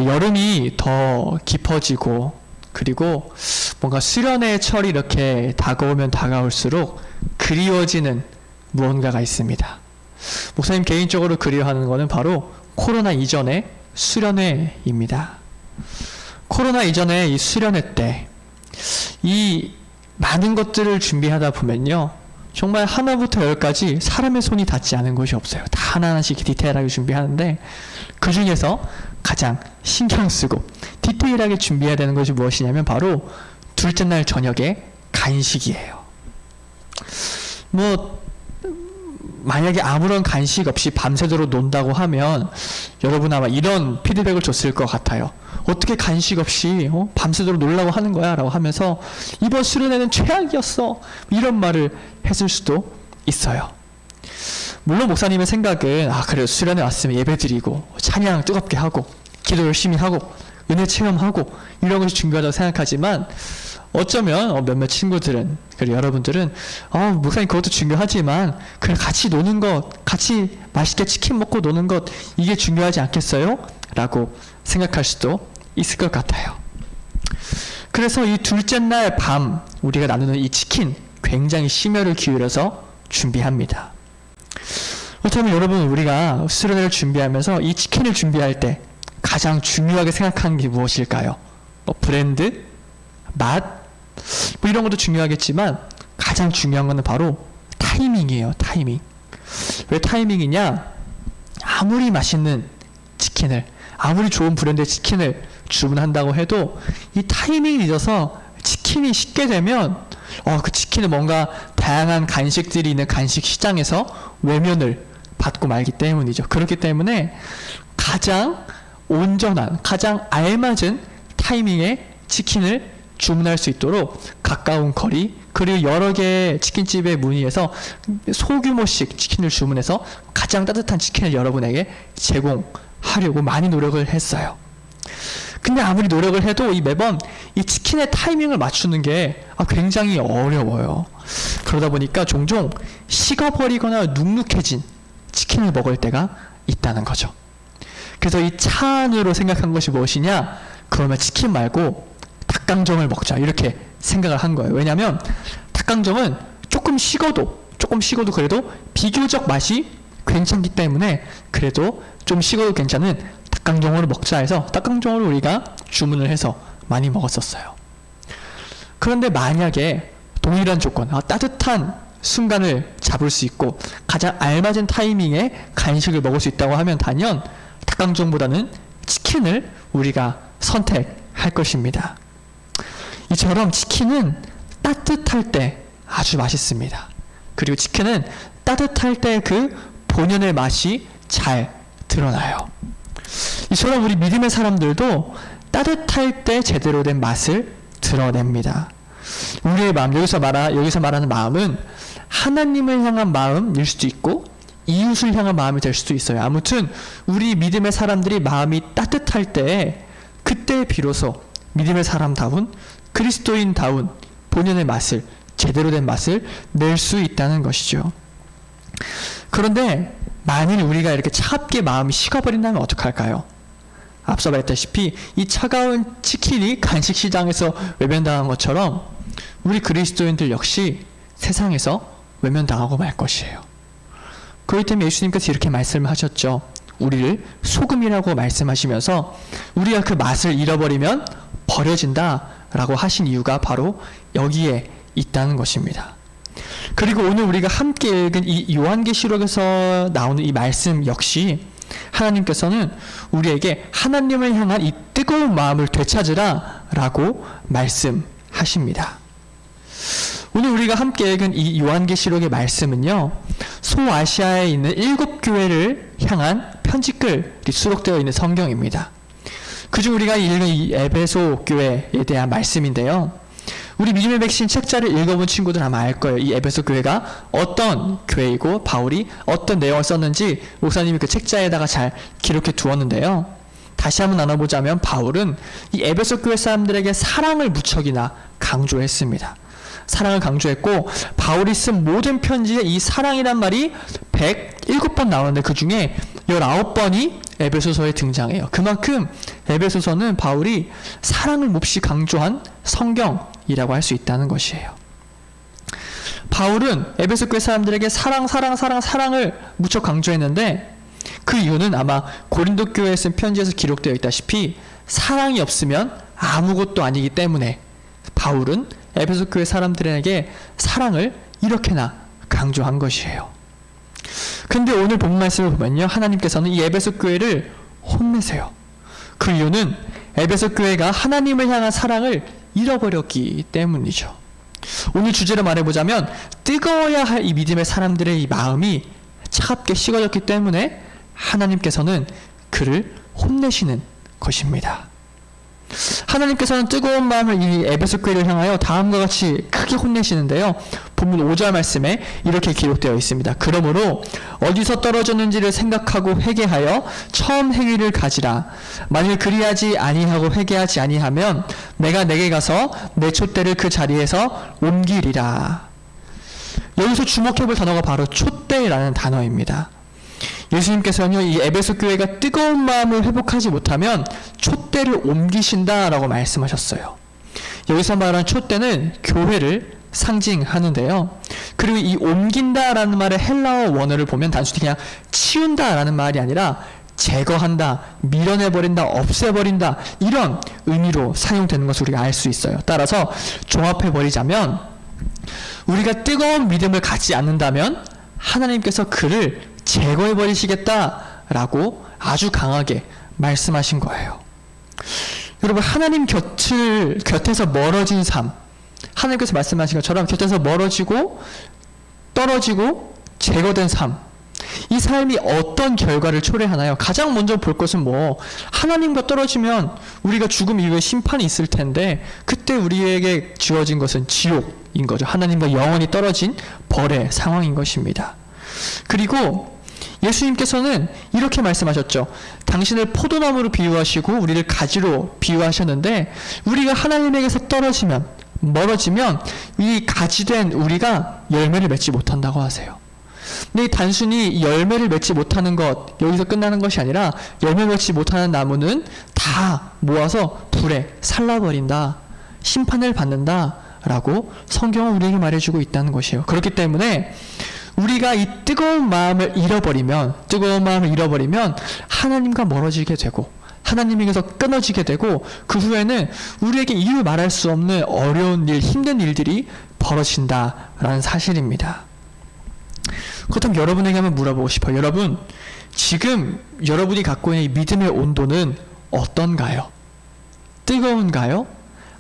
여름이 더 깊어지고 그리고 뭔가 수련의 철이 이렇게 다가오면 다가올수록 그리워지는 무언가가 있습니다. 목사님 개인적으로 그리워하는 것은 바로 코로나 이전의 수련회입니다. 코로나 이전에 이 수련회 때 이 많은 것들을 준비하다 보면요, 정말 하나부터 열까지 사람의 손이 닿지 않은 곳이 없어요. 다 하나하나씩 디테일하게 준비하는데 그 중에서 가장 신경 쓰고 디테일하게 준비해야 되는 것이 무엇이냐면 바로 둘째 날 저녁에 간식이에요. 만약에 아무런 간식 없이 밤새도록 논다고 하면 여러분 아마 이런 피드백을 줬을 것 같아요. 어떻게 간식 없이 밤새도록 놀라고 하는 거야? 라고 하면서 이번 수련회는 최악이었어. 이런 말을 했을 수도 있어요. 물론 목사님의 생각은 그래요. 수련회 왔으면 예배 드리고 찬양 뜨겁게 하고 기도 열심히 하고 은혜 체험하고 이런 것이 중요하다고 생각하지만 어쩌면 몇몇 친구들은 그리고 여러분들은 목사님 그것도 중요하지만 그래 같이 노는 것, 같이 맛있게 치킨 먹고 노는 것 이게 중요하지 않겠어요? 라고 생각할 수도 있을 것 같아요. 그래서 이 둘째 날 밤 우리가 나누는 이 치킨 굉장히 심혈을 기울여서 준비합니다. 어쩌면 여러분 우리가 수련회를 준비하면서 이 치킨을 준비할 때 가장 중요하게 생각하는 게 무엇일까요? 브랜드? 맛? 이런 것도 중요하겠지만 가장 중요한 것은 바로 타이밍이에요. 타이밍. 왜 타이밍이냐? 아무리 맛있는 치킨을, 아무리 좋은 브랜드의 치킨을 주문한다고 해도 이 타이밍이 늦어서 치킨이 식게 되면 그 치킨은 뭔가 다양한 간식들이 있는 간식 시장에서 외면을 받고 말기 때문이죠. 그렇기 때문에 가장 온전한, 가장 알맞은 타이밍에 치킨을 주문할 수 있도록 가까운 거리 그리고 여러 개의 치킨집에 문의해서 소규모씩 치킨을 주문해서 가장 따뜻한 치킨을 여러분에게 제공하려고 많이 노력을 했어요. 근데 아무리 노력을 해도 매번 이 치킨의 타이밍을 맞추는 게 굉장히 어려워요. 그러다 보니까 종종 식어버리거나 눅눅해진 치킨을 먹을 때가 있다는 거죠. 그래서 이 차안으로 생각한 것이 무엇이냐? 그러면 치킨 말고 닭강정을 먹자 이렇게 생각을 한 거예요. 왜냐하면 닭강정은 조금 식어도 그래도 비교적 맛이 괜찮기 때문에 그래도 좀 식어도 괜찮은 닭강정으로 먹자 해서 닭강정으로 우리가 주문을 해서 많이 먹었었어요. 그런데 만약에 동일한 조건, 따뜻한 순간을 잡을 수 있고 가장 알맞은 타이밍에 간식을 먹을 수 있다고 하면 단연 닭강정보다는 치킨을 우리가 선택할 것입니다. 이처럼 치킨은 따뜻할 때 아주 맛있습니다. 그리고 치킨은 따뜻할 때 그 본연의 맛이 잘 드러나요. 이처럼 우리 믿음의 사람들도 따뜻할 때 제대로 된 맛을 드러냅니다. 우리의 마음, 여기서 말하는 마음은 하나님을 향한 마음일 수도 있고 이웃을 향한 마음이 될 수도 있어요. 아무튼 우리 믿음의 사람들이 마음이 따뜻할 때 그때 비로소 믿음의 사람다운 그리스도인다운 본연의 맛을, 제대로 된 맛을 낼 수 있다는 것이죠. 그런데 만일 우리가 이렇게 차갑게 마음이 식어버린다면 어떡할까요? 앞서 말했다시피 이 차가운 치킨이 간식 시장에서 외면당한 것처럼 우리 그리스도인들 역시 세상에서 외면당하고 말 것이에요. 그렇기 때문에 예수님께서 이렇게 말씀하셨죠. 우리를 소금이라고 말씀하시면서 우리가 그 맛을 잃어버리면 버려진다라고 하신 이유가 바로 여기에 있다는 것입니다. 그리고 오늘 우리가 함께 읽은 이 요한계시록에서 나오는 이 말씀 역시 하나님께서는 우리에게 하나님을 향한 이 뜨거운 마음을 되찾으라 라고 말씀하십니다. 오늘 우리가 함께 읽은 이 요한계시록의 말씀은요, 소아시아에 있는 7교회를 향한 편지글이 수록되어 있는 성경입니다. 그중 우리가 읽은 이 에베소 교회에 대한 말씀인데요, 우리 믿음의 백신 책자를 읽어본 친구들 아마 알 거예요. 이 에베소 교회가 어떤 교회이고 바울이 어떤 내용을 썼는지 목사님이 그 책자에다가 잘 기록해 두었는데요. 다시 한번 나눠보자면 바울은 이 에베소 교회 사람들에게 사랑을 무척이나 강조했습니다. 사랑을 강조했고 바울이 쓴 모든 편지에 이 사랑이란 말이 107번 나오는데 그 중에 19번이 에베소서에 등장해요. 그만큼 에베소서는 바울이 사랑을 몹시 강조한 성경이라고 할 수 있다는 것이에요. 바울은 에베소 교회 사람들에게 사랑을 무척 강조했는데 그 이유는 아마 고린도 교회에 쓴 편지에서 기록되어 있다시피 사랑이 없으면 아무것도 아니기 때문에 바울은 에베소 교회 사람들에게 사랑을 이렇게나 강조한 것이에요. 근데 오늘 본 말씀을 보면요, 하나님께서는 이 에베소 교회를 혼내세요. 그 이유는 에베소 교회가 하나님을 향한 사랑을 잃어버렸기 때문이죠. 오늘 주제로 말해보자면 뜨거워야 할 이 믿음의 사람들의 이 마음이 차갑게 식어졌기 때문에 하나님께서는 그를 혼내시는 것입니다. 하나님께서는 뜨거운 마음을 이 에베소 교회를 향하여 다음과 같이 크게 혼내시는데요. 본문 5절 말씀에 이렇게 기록되어 있습니다. 그러므로 어디서 떨어졌는지를 생각하고 회개하여 처음 행위를 가지라. 만일 그리하지 아니하고 회개하지 아니하면 내가 내게 가서 내 촛대를 그 자리에서 옮기리라. 여기서 주목해볼 단어가 바로 촛대라는 단어입니다. 예수님께서는요, 이 에베소 교회가 뜨거운 마음을 회복하지 못하면 촛대를 옮기신다라고 말씀하셨어요. 여기서 말하는 촛대는 교회를 상징하는데요. 그리고 이 옮긴다라는 말의 헬라어 원어를 보면 단순히 그냥 치운다라는 말이 아니라 제거한다, 밀어내버린다, 없애버린다 이런 의미로 사용되는 것을 우리가 알 수 있어요. 따라서 종합해버리자면 우리가 뜨거운 믿음을 갖지 않는다면 하나님께서 그를 제거해버리시겠다라고 아주 강하게 말씀하신 거예요. 여러분, 하나님 곁에서 멀어진 삶, 하나님께서 말씀하신 것처럼 곁에서 멀어지고 떨어지고 제거된 삶, 이 삶이 어떤 결과를 초래하나요? 가장 먼저 볼 것은 하나님과 떨어지면 우리가 죽음 이후에 심판이 있을 텐데 그때 우리에게 주어진 것은 지옥인 거죠. 하나님과 영원히 떨어진 벌의 상황인 것입니다. 그리고 예수님께서는 이렇게 말씀하셨죠. 당신을 포도나무로 비유하시고 우리를 가지로 비유하셨는데 우리가 하나님에게서 떨어지면, 멀어지면 이 가지된 우리가 열매를 맺지 못한다고 하세요. 근데 단순히 열매를 맺지 못하는 것, 여기서 끝나는 것이 아니라 열매 맺지 못하는 나무는 다 모아서 불에 살라버린다, 심판을 받는다 라고 성경은 우리에게 말해주고 있다는 것이에요. 그렇기 때문에 우리가 이 뜨거운 마음을 잃어버리면 하나님과 멀어지게 되고 하나님에게서 끊어지게 되고 그 후에는 우리에게 이유 말할 수 없는 어려운 일, 힘든 일들이 벌어진다라는 사실입니다. 그렇다면 여러분에게 한번 물어보고 싶어요. 여러분, 지금 여러분이 갖고 있는 이 믿음의 온도는 어떤가요? 뜨거운가요?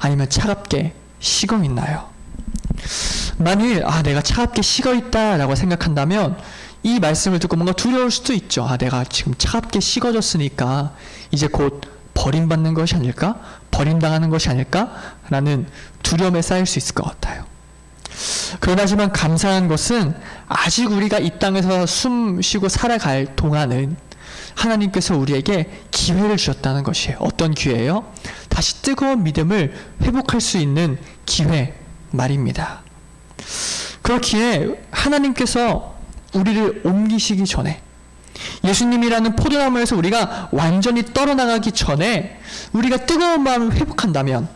아니면 차갑게 식어 있나요? 만일 내가 차갑게 식어 있다라고 생각한다면 이 말씀을 듣고 뭔가 두려울 수도 있죠. 내가 지금 차갑게 식어졌으니까 이제 곧 버림받는 것이 아닐까? 버림당하는 것이 아닐까? 라는 두려움에 쌓일 수 있을 것 같아요. 그러나지만 감사한 것은 아직 우리가 이 땅에서 숨 쉬고 살아갈 동안은 하나님께서 우리에게 기회를 주셨다는 것이에요. 어떤 기회예요? 다시 뜨거운 믿음을 회복할 수 있는 기회 말입니다. 그렇기에 하나님께서 우리를 옮기시기 전에, 예수님이라는 포도나무에서 우리가 완전히 떨어나가기 전에 우리가 뜨거운 마음을 회복한다면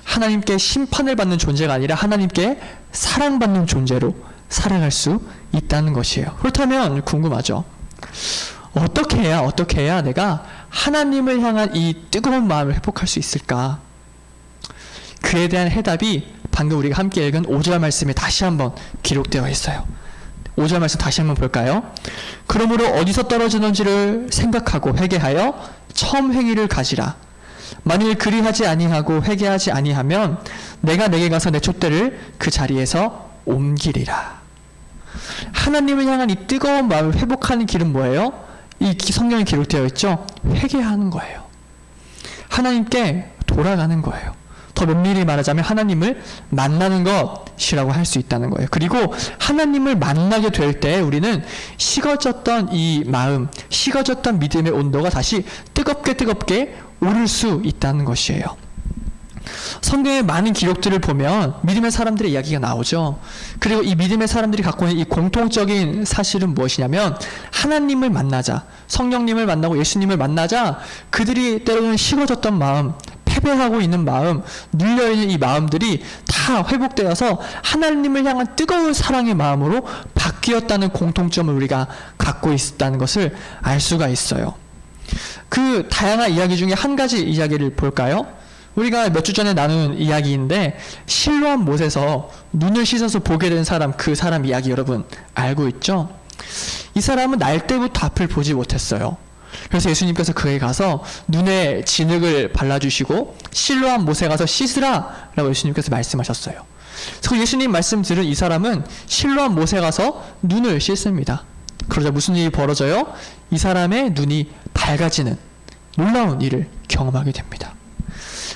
하나님께 심판을 받는 존재가 아니라 하나님께 사랑받는 존재로 살아갈 수 있다는 것이에요. 그렇다면 궁금하죠? 어떻게 해야 내가 하나님을 향한 이 뜨거운 마음을 회복할 수 있을까? 그에 대한 해답이 방금 우리가 함께 읽은 5절 말씀에 다시 한번 기록되어 있어요. 5절 말씀 다시 한번 볼까요? 그러므로 어디서 떨어지는지를 생각하고 회개하여 처음 행위를 가지라. 만일 그리하지 아니하고 회개하지 아니하면 내가 내게 가서 내 촛대를 그 자리에서 옮기리라. 하나님을 향한 이 뜨거운 마음을 회복하는 길은 뭐예요? 이 성경에 기록되어 있죠? 회개하는 거예요. 하나님께 돌아가는 거예요. 더 면밀히 말하자면 하나님을 만나는 것이라고 할 수 있다는 거예요. 그리고 하나님을 만나게 될 때 우리는 식어졌던 이 마음, 식어졌던 믿음의 온도가 다시 뜨겁게 오를 수 있다는 것이에요. 성경의 많은 기록들을 보면 믿음의 사람들의 이야기가 나오죠. 그리고 이 믿음의 사람들이 갖고 있는 이 공통적인 사실은 무엇이냐면 하나님을 만나자, 성령님을 만나고 예수님을 만나자 그들이 때로는 식어졌던 마음, 패배하고 있는 마음, 눌려있는 이 마음들이 다 회복되어서 하나님을 향한 뜨거운 사랑의 마음으로 바뀌었다는 공통점을 우리가 갖고 있다는 것을 알 수가 있어요. 그 다양한 이야기 중에 한 가지 이야기를 볼까요? 우리가 몇 주 전에 나눈 이야기인데 실로암 못에서 눈을 씻어서 보게 된 사람, 그 사람 이야기 여러분 알고 있죠? 이 사람은 날 때부터 앞을 보지 못했어요. 그래서 예수님께서 그에 가서 눈에 진흙을 발라주시고 실로암 못에 가서 씻으라 라고 예수님께서 말씀하셨어요. 그래서 예수님 말씀 들은 이 사람은 실로암 못에 가서 눈을 씻습니다. 그러자 무슨 일이 벌어져요? 이 사람의 눈이 밝아지는 놀라운 일을 경험하게 됩니다.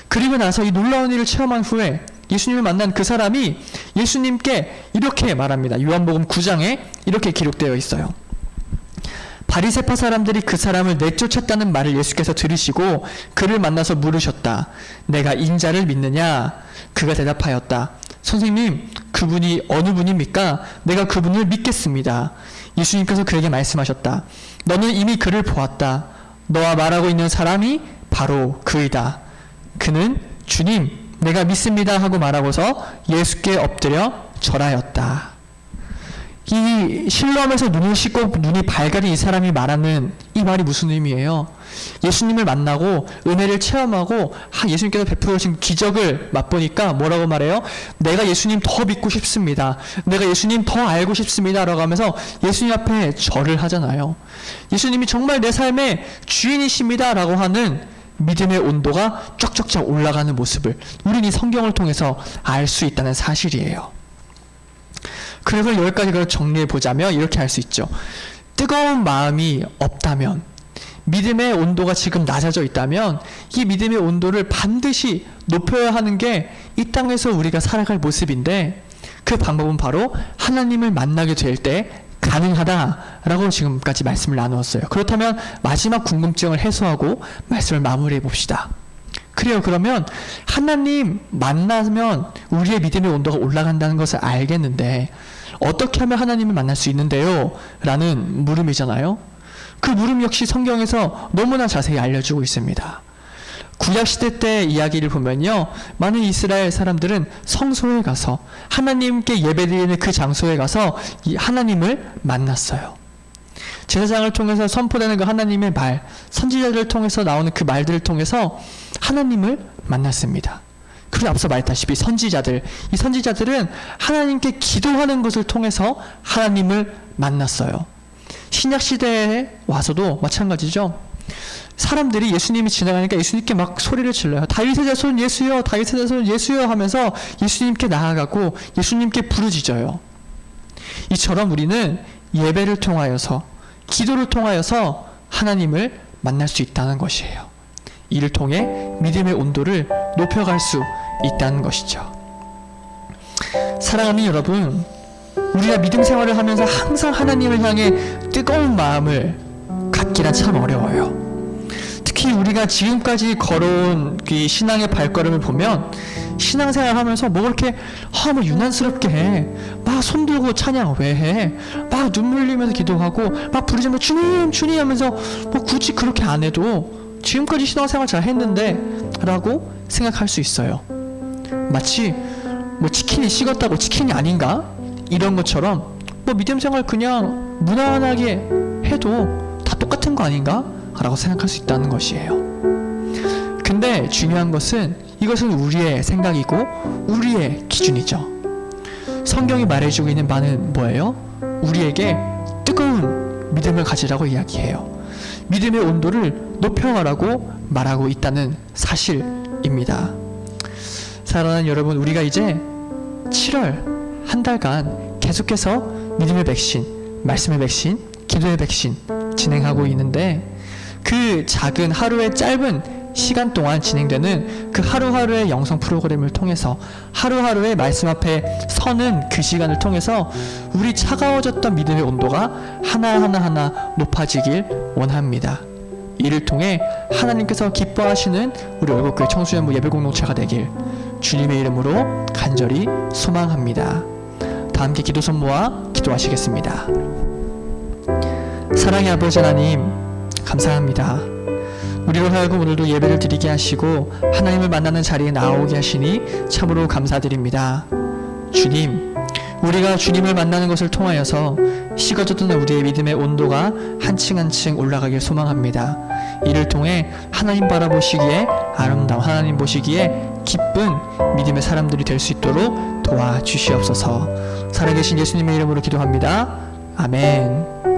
그리고 나서 이 놀라운 일을 체험한 후에 예수님을 만난 그 사람이 예수님께 이렇게 말합니다. 요한복음 9장에 이렇게 기록되어 있어요. 바리새파 사람들이 그 사람을 내쫓았다는 말을 예수께서 들으시고 그를 만나서 물으셨다. 내가 인자를 믿느냐? 그가 대답하였다. 선생님, 그분이 어느 분입니까? 내가 그분을 믿겠습니다. 예수님께서 그에게 말씀하셨다. 너는 이미 그를 보았다. 너와 말하고 있는 사람이 바로 그이다. 그는 주님, 내가 믿습니다 하고 말하고서 예수께 엎드려 절하였다. 이 실로암에서 눈을 씻고 눈이 밝아진 이 사람이 말하는 이 말이 무슨 의미예요? 예수님을 만나고 은혜를 체험하고 예수님께서 베풀어 주신 기적을 맛보니까 뭐라고 말해요? 내가 예수님 더 믿고 싶습니다. 내가 예수님 더 알고 싶습니다 라고 하면서 예수님 앞에 절을 하잖아요. 예수님이 정말 내 삶의 주인이십니다 라고 하는 믿음의 온도가 쫙쫙쫙 올라가는 모습을 우리는 이 성경을 통해서 알 수 있다는 사실이에요. 그래서 여기까지 정리해 보자면 이렇게 할 수 있죠. 뜨거운 마음이 없다면, 믿음의 온도가 지금 낮아져 있다면 이 믿음의 온도를 반드시 높여야 하는 게 이 땅에서 우리가 살아갈 모습인데 그 방법은 바로 하나님을 만나게 될 때 가능하다라고 지금까지 말씀을 나누었어요. 그렇다면 마지막 궁금증을 해소하고 말씀을 마무리해 봅시다. 그래요. 그러면 하나님 만나면 우리의 믿음의 온도가 올라간다는 것을 알겠는데 어떻게 하면 하나님을 만날 수 있는데요? 라는 물음이잖아요. 그 물음 역시 성경에서 너무나 자세히 알려주고 있습니다. 구약시대 때 이야기를 보면요, 많은 이스라엘 사람들은 성소에 가서 하나님께 예배드리는 그 장소에 가서 이 하나님을 만났어요. 제사장을 통해서 선포되는 그 하나님의 말, 선지자들을 통해서 나오는 그 말들을 통해서 하나님을 만났습니다. 그리고 앞서 말했다시피 이 선지자들은 하나님께 기도하는 것을 통해서 하나님을 만났어요. 신약시대에 와서도 마찬가지죠. 사람들이 예수님이 지나가니까 예수님께 막 소리를 질러요. 다윗의 자손 예수여, 다윗의 자손 예수여 하면서 예수님께 나아가고 예수님께 부르짖어요. 이처럼 우리는 예배를 통하여서, 기도를 통하여서 하나님을 만날 수 있다는 것이에요. 이를 통해 믿음의 온도를 높여갈 수 있다는 것이죠. 사랑하는 여러분, 우리가 믿음 생활을 하면서 항상 하나님을 향해 뜨거운 마음을 갖기란 참 어려워요. 특히 우리가 지금까지 걸어온 이 신앙의 발걸음을 보면 신앙생활 하면서 뭐 그렇게 뭐 유난스럽게 해. 막 손들고 찬양 왜 해? 막 눈물 흘리면서 기도하고 막 부르짖으면서 주님 주님 하면서 뭐 굳이 그렇게 안 해도 지금까지 신앙생활 잘 했는데 라고 생각할 수 있어요. 마치 뭐 치킨이 식었다고 치킨이 아닌가? 이런 것처럼 뭐 믿음생활 그냥 무난하게 해도 다 똑같은 거 아닌가? 라고 생각할 수 있다는 것이에요. 근데 중요한 것은 이것은 우리의 생각이고 우리의 기준이죠. 성경이 말해주고 있는 바는 뭐예요? 우리에게 뜨거운 믿음을 가지라고 이야기해요. 믿음의 온도를 높여가라고 말하고 있다는 사실입니다. 사랑하는 여러분, 우리가 이제 7월 한 달간 계속해서 믿음의 백신, 말씀의 백신, 기도의 백신 진행하고 있는데 그 작은 하루의 짧은 시간 동안 진행되는 그 하루하루의 영성 프로그램을 통해서 하루하루의 말씀 앞에 서는 그 시간을 통해서 우리 차가워졌던 믿음의 온도가 하나하나 높아지길 원합니다. 이를 통해 하나님께서 기뻐하시는 우리 월곡교회 청소년부 예배공동체가 되길 주님의 이름으로 간절히 소망합니다. 다 함께 기도 손모아 기도하시겠습니다. 사랑의 아버지 하나님, 감사합니다. 우리로 하여금 오늘도 예배를 드리게 하시고 하나님을 만나는 자리에 나오게 하시니 참으로 감사드립니다. 주님, 우리가 주님을 만나는 것을 통하여서 식어졌던 우리의 믿음의 온도가 한층 한층 올라가길 소망합니다. 이를 통해 하나님 바라보시기에 아름다운, 하나님 보시기에 기쁜 믿음의 사람들이 될 수 있도록 도와주시옵소서. 살아계신 예수님의 이름으로 기도합니다. 아멘.